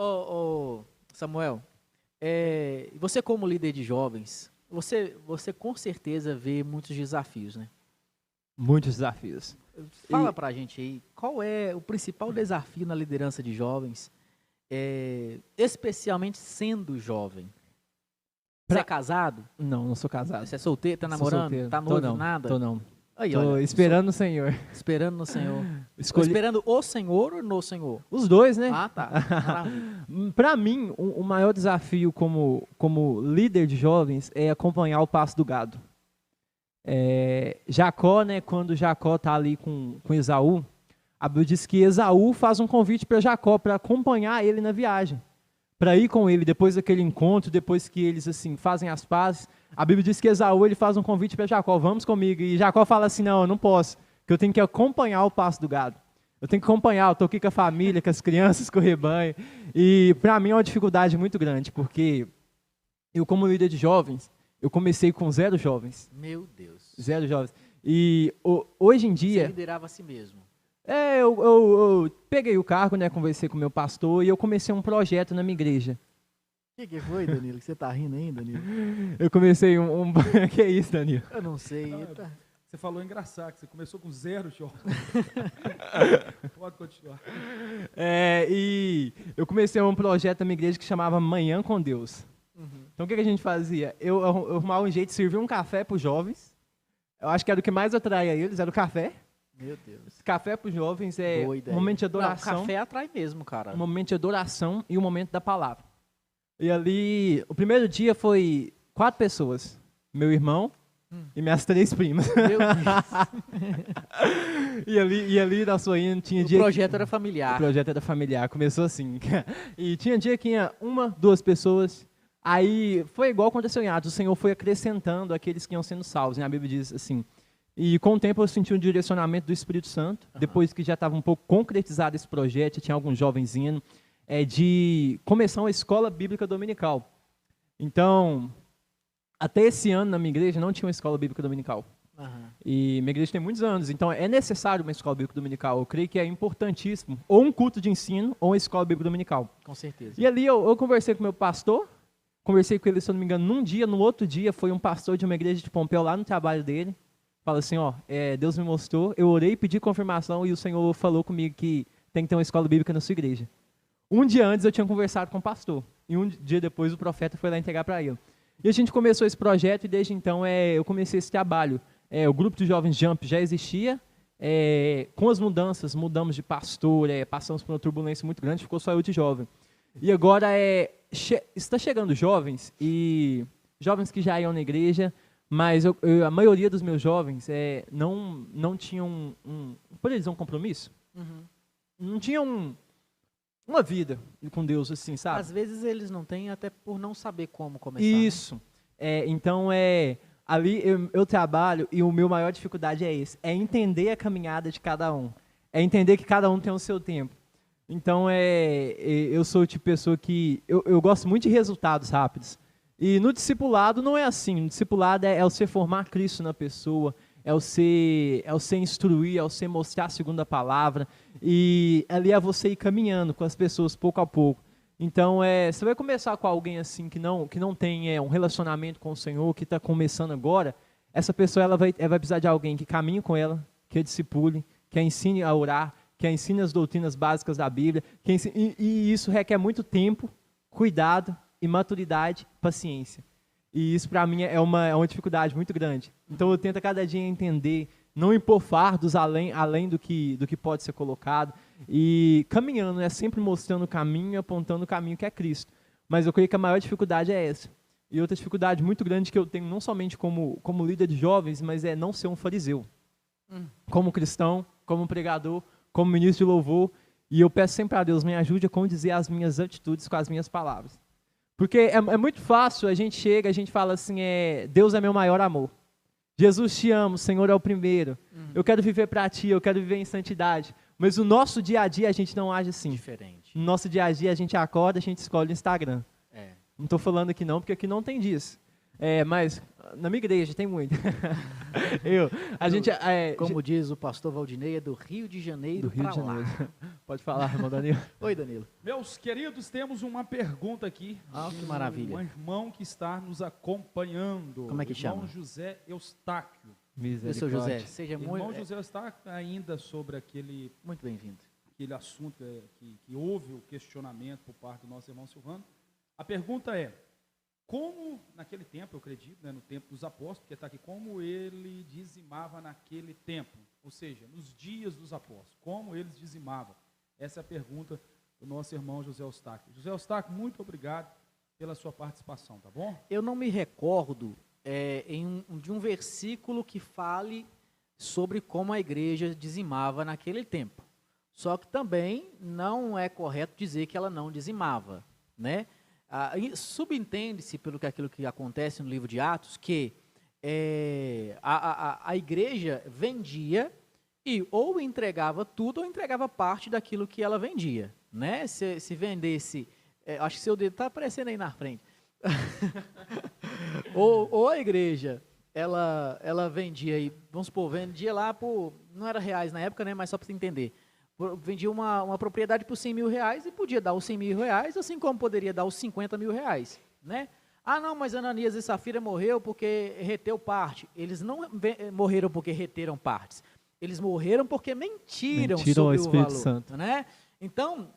Ô, Samuel, você como líder de jovens, você com certeza vê muitos desafios, né? Muitos desafios. Fala pra gente aí, qual é o principal desafio na liderança de jovens, especialmente sendo jovem? Você é casado? Não, não sou casado. Você é solteiro, tá Sou namorando, solteiro. tá Tô noivo, não, nada? Tô não. Aí, Tô olha, esperando o Senhor. esperando no Senhor. Escolhi Esperando o Senhor ou no Senhor? os dois, né? Ah, tá. Maravilha. Para mim, o maior desafio como líder de jovens é acompanhar o passo do gado. Jacó, né, quando Jacó está ali com Esaú, a Bíblia diz que Esaú faz um convite para Jacó para acompanhar ele na viagem, para ir com ele depois daquele encontro, depois que eles assim fazem as pazes. A Bíblia diz que Esaú ele faz um convite para Jacó, vamos comigo. E Jacó fala assim, não, eu não posso, que eu tenho que acompanhar o passo do gado. Eu tenho que acompanhar, eu estou aqui com a família, com as crianças, com o rebanho. E para mim é uma dificuldade muito grande, porque eu como líder de jovens, eu comecei com 0 jovens. Meu Deus. 0 jovens. E hoje em dia... Você liderava a si mesmo. Eu peguei o cargo, né, conversei com o meu pastor e eu comecei um projeto na minha igreja. O que foi, Danilo? Que você tá rindo aí, Danilo? Eu comecei que é isso, Danilo? Eu não sei. Você falou engraçado, que você começou com 0 jovens. Pode continuar. E eu comecei um projeto na minha igreja que chamava Manhã com Deus. Então o que a gente fazia? Eu arrumava um jeito de servir um café para os jovens. Eu acho que era o que mais atraía eles, era o café. Meu Deus. Café para os jovens é Boa um ideia. momento de adoração. Não, café atrai mesmo, cara. Um momento de adoração e um momento da palavra. E ali, o primeiro dia foi 4 pessoas. Meu irmão e minhas 3 primas. Meu Deus. e ali na sua tinha O dia... projeto era familiar. O projeto era familiar, começou assim. E tinha dia que tinha 1, 2 pessoas. Aí foi igual aconteceu em Atos, o Senhor foi acrescentando aqueles que iam sendo salvos. Né? A Bíblia diz assim. E com o tempo eu senti um direcionamento do Espírito Santo, depois que já estava um pouco concretizado esse projeto, tinha alguns jovens indo, de começar uma escola bíblica dominical. Então, até esse ano na minha igreja não tinha uma escola bíblica dominical. E minha igreja tem muitos anos, então é necessário uma escola bíblica dominical. Eu creio que é importantíssimo, ou um culto de ensino, ou uma escola bíblica dominical. Com certeza. E ali eu conversei com o meu pastor, conversei com ele, se eu não me engano, num dia, no outro dia, foi um pastor de uma igreja de Pompeu, lá no trabalho dele, fala assim, Deus me mostrou, eu orei, pedi confirmação, e o Senhor falou comigo que tem que ter uma escola bíblica na sua igreja. Um dia antes eu tinha conversado com o pastor, e um dia depois o profeta foi lá entregar para ele. E a gente começou esse projeto, e desde então eu comecei esse trabalho. O grupo de jovens Jump já existia, com as mudanças, mudamos de pastor, passamos por uma turbulência muito grande, ficou só eu de jovem. E agora está chegando jovens, e jovens que já iam na igreja, mas a maioria dos meus jovens não tinham por eles um compromisso, não tinham uma vida com Deus, assim, sabe? Às vezes eles não têm, até por não saber como começar. Isso. Então, ali eu trabalho e o meu maior dificuldade é esse, é entender a caminhada de cada um, é entender que cada um tem o seu tempo. Então, eu sou o tipo de pessoa que eu gosto muito de resultados rápidos. E no discipulado não é assim. No discipulado é você formar Cristo na pessoa, é você instruir, é você mostrar segundo a palavra. E ali é você ir caminhando com as pessoas pouco a pouco. Então, você vai começar com alguém assim que não tem um relacionamento com o Senhor, que está começando agora. Essa pessoa ela vai precisar de alguém que caminhe com ela, que a discipule, que a ensine a orar, que a ensine as doutrinas básicas da Bíblia. E isso requer muito tempo, cuidado, e maturidade, paciência. E isso para mim é uma dificuldade muito grande. Então eu tento a cada dia entender, não impor fardos além do que pode ser colocado, e caminhando, sempre mostrando o caminho, apontando o caminho que é Cristo. Mas eu creio que a maior dificuldade é essa. E outra dificuldade muito grande que eu tenho, não somente como líder de jovens, mas é não ser um fariseu. Como cristão, como pregador, como ministro de louvor, e eu peço sempre a Deus, me ajude a condizer as minhas atitudes com as minhas palavras. Porque é muito fácil, a gente chega, a gente fala assim, Deus é meu maior amor. Jesus te amo, o Senhor é o primeiro. Eu quero viver para ti, eu quero viver em santidade. Mas no nosso dia a dia a gente não age assim. Diferente. No nosso dia a dia a gente acorda, a gente escolhe o Instagram. Não estou falando aqui não, porque aqui não tem disso. Mas na minha igreja tem muito. Como diz o pastor Valdinei, é do Rio de Janeiro Do Rio pra de Janeiro. lá. Pode falar, irmão Danilo. Oi, Danilo. Meus queridos, temos uma pergunta aqui. Ah, que de maravilha. Um irmão que está nos acompanhando. Como é que irmão chama? José Eustáquio. Eu sou José. Seja Irmão José Eustáquio, ainda sobre aquele muito bem-vindo. assunto que houve o questionamento por parte do nosso irmão Silvano. A pergunta é, como naquele tempo, eu acredito, né, no tempo dos apóstolos, porque está aqui, como ele dizimava naquele tempo, ou seja, nos dias dos apóstolos, como eles dizimavam? Essa é a pergunta do nosso irmão José Eustáquio. José Eustáquio, muito obrigado pela sua participação, tá bom? Eu não me recordo de um versículo que fale sobre como a igreja dizimava naquele tempo. Só que também não é correto dizer que ela não dizimava, né? Subentende-se pelo que aquilo que acontece no livro de Atos, que a igreja vendia e ou entregava tudo ou entregava parte daquilo que ela vendia, né? Se vendesse, acho que seu dedo está aparecendo aí na frente, ou a igreja, ela vendia aí, vamos supor, vendia lá por, não era reais na época, né? Mas só para você entender, vendia uma propriedade por 100 mil reais e podia dar os 100 mil reais, assim como poderia dar os 50 mil reais, né? Ah, não, mas Ananias e Safira morreu porque reteu parte. Eles não morreram porque reteram partes. Eles morreram porque mentiram sobre o Espírito valor, Santo, né? Então,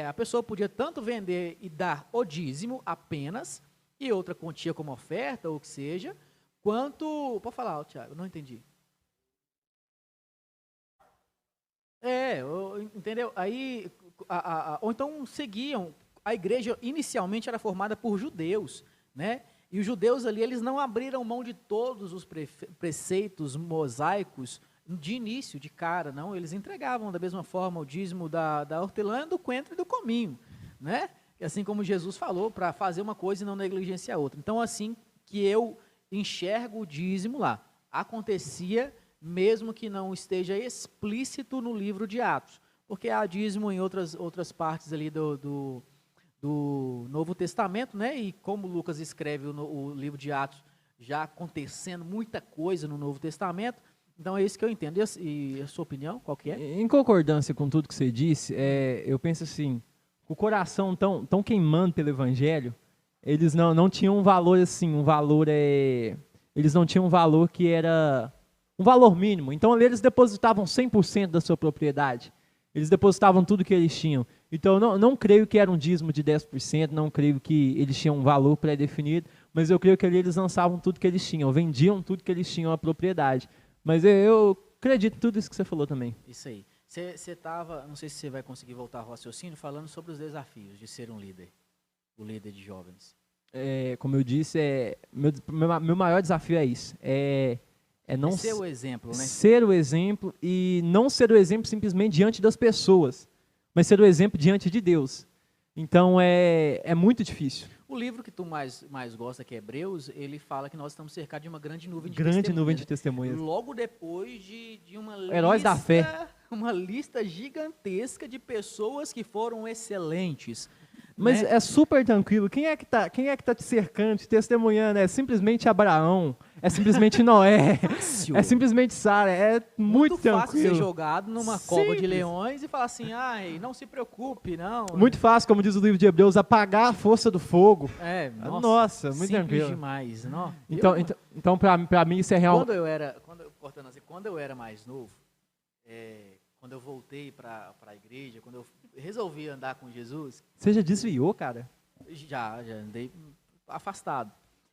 a pessoa podia tanto vender e dar o dízimo apenas, e outra quantia como oferta, ou o que seja, quanto... Pode falar, Tiago, não entendi. Entendeu? Aí, ou então seguiam. A igreja inicialmente era formada por judeus, né? E os judeus ali, eles não abriram mão de todos os preceitos mosaicos de início, de cara, não. Eles entregavam da mesma forma o dízimo da hortelã, do coentro e do cominho, né? Assim como Jesus falou, para fazer uma coisa e não negligenciar a outra. Então, assim que eu enxergo o dízimo lá, acontecia mesmo que não esteja explícito no livro de Atos, porque há dízimo em outras partes ali do Novo Testamento, né? E como Lucas escreve o livro de Atos, já acontecendo muita coisa no Novo Testamento, então é isso que eu entendo. E a sua opinião, qual que é? Em concordância com tudo que você disse, eu penso assim, o coração tão queimando pelo Evangelho, eles não tinham um valor assim, eles não tinham um valor que era um valor mínimo. Então ali eles depositavam 100% da sua propriedade. Eles depositavam tudo que eles tinham. Então eu não creio que era um dízimo de 10%, não creio que eles tinham um valor pré-definido, mas eu creio que ali eles lançavam tudo que eles tinham, vendiam tudo que eles tinham a propriedade. Mas eu acredito em tudo isso que você falou também. Isso aí. Você estava, não sei se você vai conseguir voltar ao raciocínio, falando sobre os desafios de ser um líder, o líder de jovens. Como eu disse, meu maior desafio é isso. Não ser o exemplo, né? Ser o exemplo, e não ser o exemplo simplesmente diante das pessoas, mas ser o exemplo diante de Deus. Então é muito difícil. O livro que tu mais gosta, que é Hebreus, ele fala que nós estamos cercados de uma grande nuvem de testemunhas. Logo depois de uma lista... Heróis da fé. Uma lista gigantesca de pessoas que foram excelentes. Mas né? É super tranquilo. Quem é que tá te cercando, te testemunhando? É simplesmente Abraão, é simplesmente Noé, é simplesmente Sara, é muito tranquilo. Fácil ser jogado numa cova de leões e falar assim, não se preocupe, não. Muito fácil, como diz o livro de Hebreus, apagar a força do fogo. Nossa, muito tranquilo. Demais, não? Então para mim isso é real. Quando eu era mais novo, quando eu voltei para a igreja, quando eu resolvi andar com Jesus... Você já desviou, cara? Já andei afastado.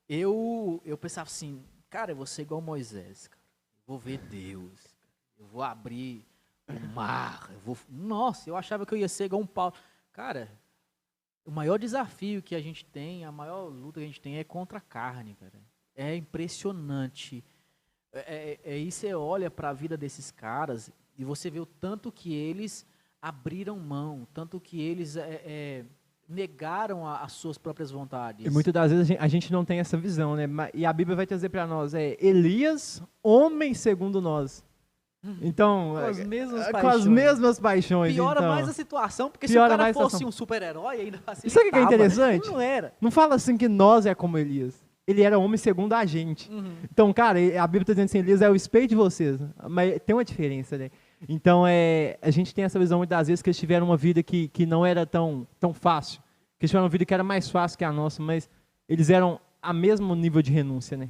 Eu pensava assim, cara, eu vou ser igual Moisés, cara. Eu vou ver Deus, eu vou abrir o mar, Nossa, eu achava que eu ia ser igual um Paulo. Cara, o maior desafio que a gente tem, a maior luta que a gente tem é contra a carne, cara. É impressionante. E você olha para a vida desses caras... E você vê o tanto que eles abriram mão, tanto que eles negaram as suas próprias vontades. E muitas das vezes a gente não tem essa visão, né? E a Bíblia vai trazer para nós, Elias, homem segundo nós. Então, com as mesmas paixões. Piora então. Mais a situação, porque se o cara fosse um super-herói, ainda facilitava. Isso aqui que é interessante? Não era. Não fala assim que nós é como Elias. ele era homem segundo a gente. Então, cara, a Bíblia está dizendo assim, Elias é o espelho de vocês, mas tem uma diferença, né? Então, a gente tem essa visão muitas vezes que eles tiveram uma vida que não era tão fácil, que eles tiveram uma vida que era mais fácil que a nossa, mas eles eram a mesmo nível de renúncia, né?